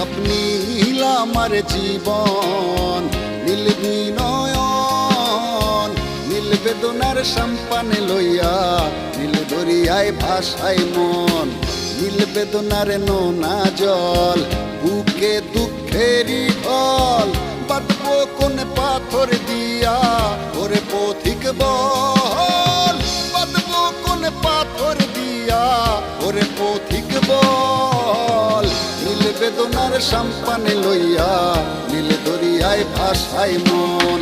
সব নীল আমার জীবন, নীল বিনয়ন, নীল বেদনার সম্পানে লইয়া, নীল দরিয়ায় ভাসায় মন। নীল বেদনার নোনা জল, বুকে দুঃখেরই ঢল, বাঁধবো কোন পাথর দিয়া ওরে পথিক বল, বাঁধবো কোন পাথর দিয়া ওরে পথিক বল। নীল বেদনার সম্পানে লইয়া, নীল দরিয়ায় ভাসায় মন।